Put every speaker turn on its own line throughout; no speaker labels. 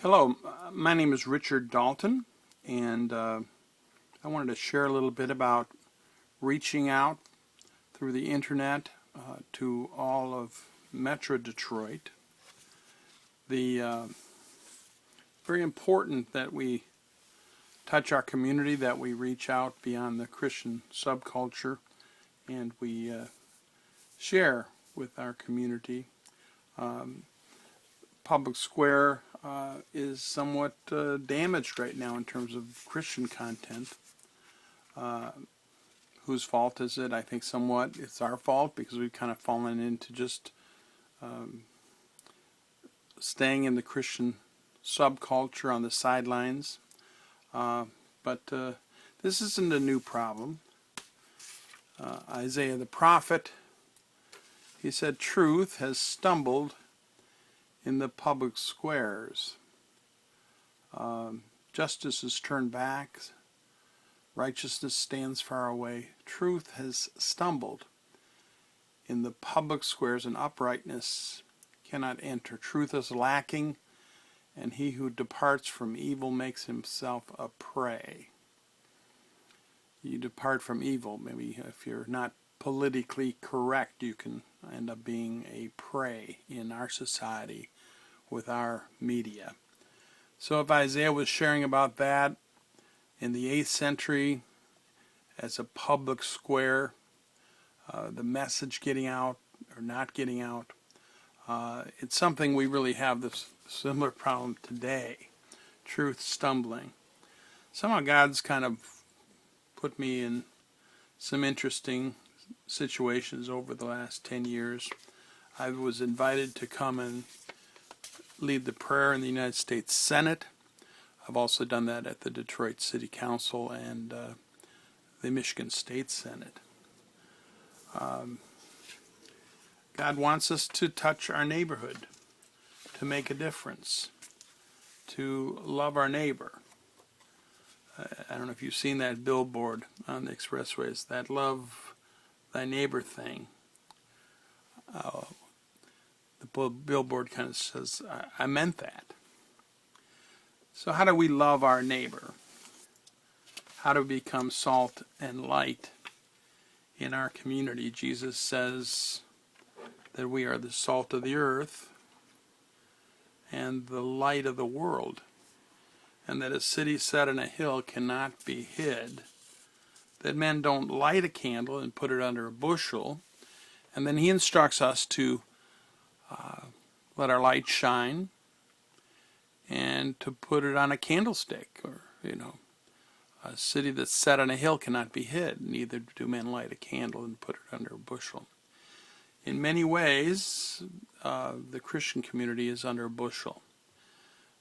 Hello, my name is Richard Dalton, and I wanted to share a little bit about reaching out through the internet to all of Metro Detroit. The very important that we touch our community, that we reach out beyond the Christian subculture, and we share with our community. Public square is somewhat damaged right now in terms of Christian content. Whose fault is it? I think somewhat it's our fault because we've kind of fallen into just staying in the Christian subculture on the sidelines. But this isn't a new problem. Isaiah the prophet, he said, truth has stumbled in the public squares. Justice is turned back. Righteousness stands far away. Truth has stumbled in the public squares, and uprightness cannot enter. Truth is lacking, and he who departs from evil makes himself a prey. You depart from evil. Maybe if you're not politically correct, you can end up being a prey in our society with our media. So if Isaiah was sharing about that in the 8th century as a public square, the message getting out or not getting out, it's something we really have this similar problem today, truth stumbling. Somehow God's kind of put me in some interesting situations over the last 10 years. I was invited to come and lead the prayer in the United States Senate. I've also done that at the Detroit City Council and the Michigan State Senate. God wants us to touch our neighborhood, to make a difference, to love our neighbor. I don't know if you've seen that billboard on the expressways, that love thy neighbor thing. The billboard kind of says, I meant that. So how do we love our neighbor? How do we become salt and light in our community? Jesus says that we are the salt of the earth and the light of the world, and that a city set on a hill cannot be hid, that men don't light a candle and put it under a bushel. And then he instructs us to let our light shine and to put it on a candlestick, or, a city that's set on a hill cannot be hid, neither do men light a candle and put it under a bushel. In many ways, the Christian community is under a bushel.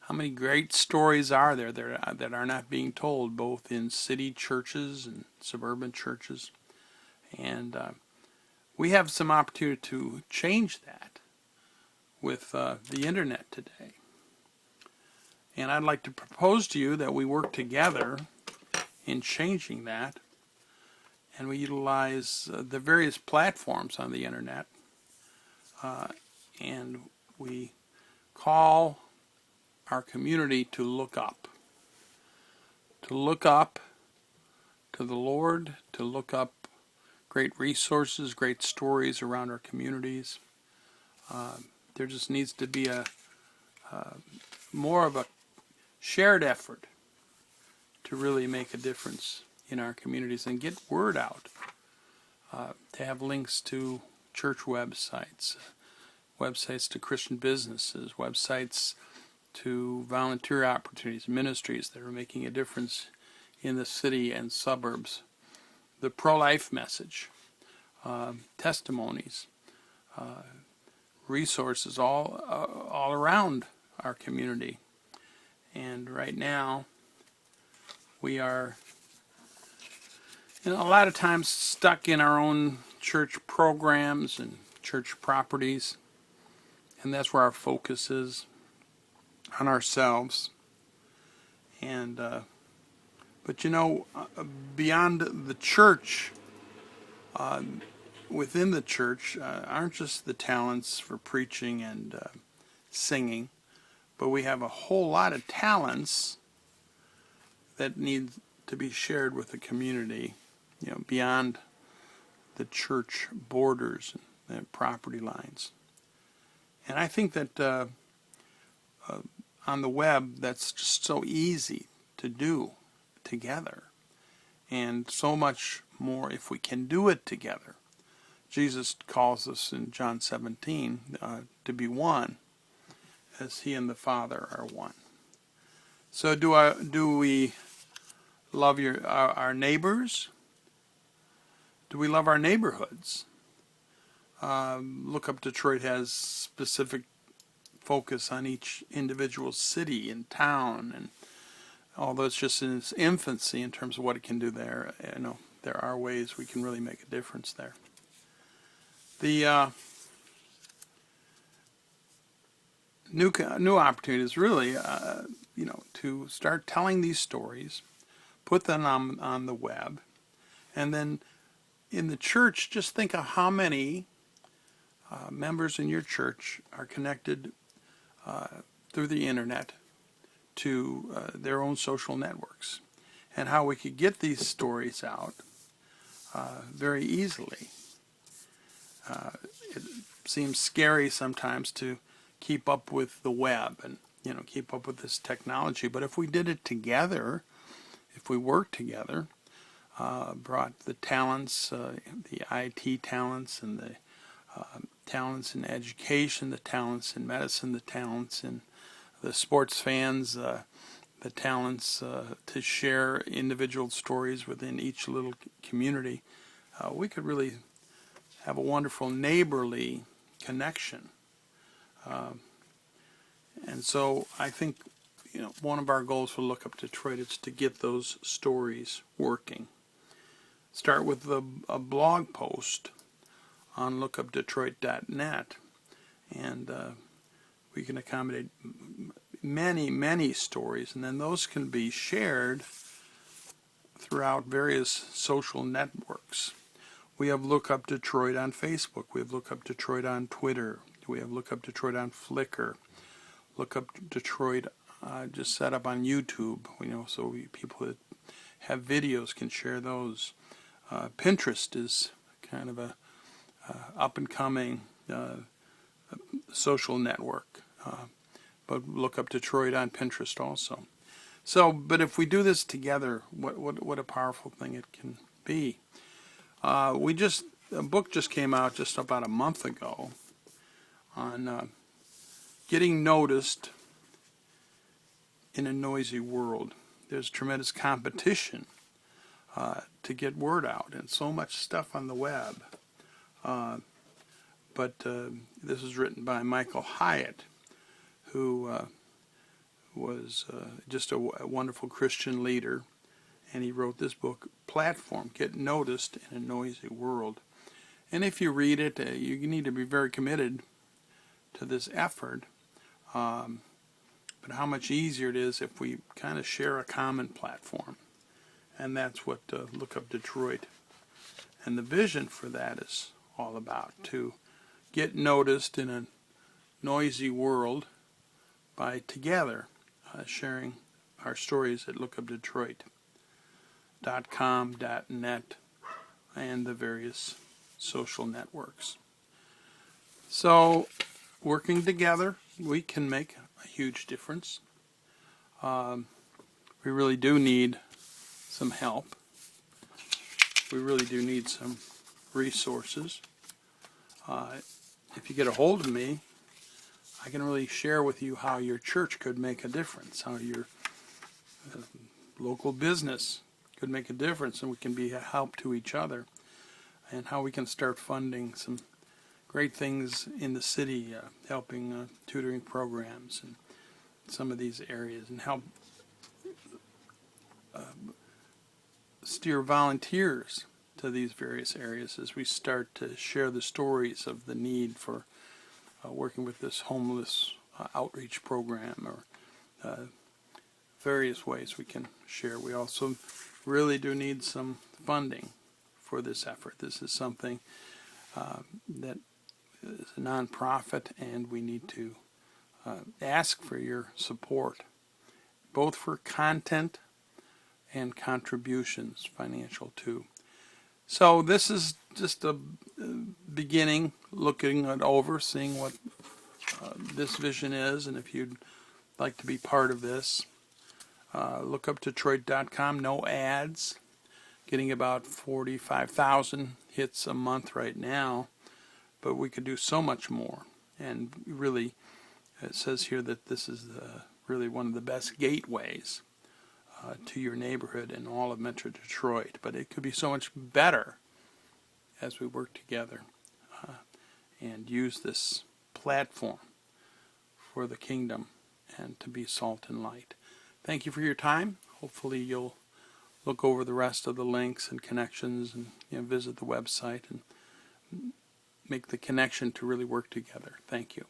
How many great stories are there that are not being told, both in city churches and suburban churches? And we have some opportunity to change that with the internet today. And I'd like to propose to you that we work together in changing that, and we utilize the various platforms on the internet, and we call our community to look up to the Lord, to look up great resources, great stories around our communities. There just needs to be a more of a shared effort to really make a difference in our communities and get word out, to have links to church websites, websites to Christian businesses, websites to volunteer opportunities, ministries that are making a difference in the city and suburbs, the pro-life message, testimonies, resources all around our community. And right now we are a lot of times stuck in our own church programs and church properties, and that's where our focus is, on ourselves. And but beyond the church, within the church aren't just the talents for preaching and singing, but we have a whole lot of talents that need to be shared with the community, beyond the church borders and property lines. And I think that on the web, that's just so easy to do together, and so much more if we can do it together. Jesus calls us in John 17 to be one, as He and the Father are one. So do we love our neighbors? Do we love our neighborhoods? Look Up Detroit has specific focus on each individual city and town, and although it's just in its infancy in terms of what it can do there, there are ways we can really make a difference there. The new opportunity is really, to start telling these stories, put them on the web, and then in the church, just think of how many members in your church are connected through the internet to their own social networks, and how we could get these stories out very easily. It seems scary sometimes to keep up with the web and keep up with this technology, but if we did it together, if we worked together, brought the talents, the IT talents, and the talents in education, the talents in medicine, the talents in the sports fans, the talents to share individual stories within each little community, we could really have a wonderful neighborly connection. And so I think one of our goals for Look Up Detroit is to get those stories working. Start with a blog post on LookUpDetroit.net, and we can accommodate many stories, and then those can be shared throughout various social networks. We have Look Up Detroit on Facebook. We have Look Up Detroit on Twitter. We have Look Up Detroit on Flickr. Look Up Detroit just set up on YouTube, so people that have videos can share those. Pinterest is kind of a up-and-coming social network, but Look Up Detroit on Pinterest also. So, but if we do this together, what a powerful thing it can be. A book just came out just about a month ago on getting noticed in a noisy world. There's tremendous competition to get word out, and so much stuff on the web. But this is written by Michael Hyatt, who was just a wonderful Christian leader, and he wrote this book, Platform, Get Noticed in a Noisy World. And if you read it, you need to be very committed to this effort. But how much easier it is if we kind of share a common platform. And that's what Look Up Detroit and the vision for that is all about, to get noticed in a noisy world by together sharing our stories at LookUpDetroit.com, .net, and the various social networks. So, working together, we can make a huge difference. We really do need some help. We really do need some resources. If you get a hold of me, I can really share with you how your church could make a difference, how your local business could make a difference, and we can be a help to each other, and how we can start funding some great things in the city, helping tutoring programs and some of these areas, and help steer volunteers to these various areas as we start to share the stories of the need for working with this homeless outreach program, or various ways we can share. We also really do need some funding for this effort. This is something that is a nonprofit, and we need to ask for your support, both for content and contributions, financial too. So this is just a beginning, looking it over, seeing what this vision is, and if you'd like to be part of this, LookUpDetroit.com, no ads, getting about 45,000 hits a month right now, but we could do so much more. And really, it says here that this is really one of the best gateways to your neighborhood in all of Metro Detroit. But it could be so much better as we work together and use this platform for the kingdom and to be salt and light. Thank you for your time. Hopefully you'll look over the rest of the links and connections and visit the website and make the connection to really work together. Thank you.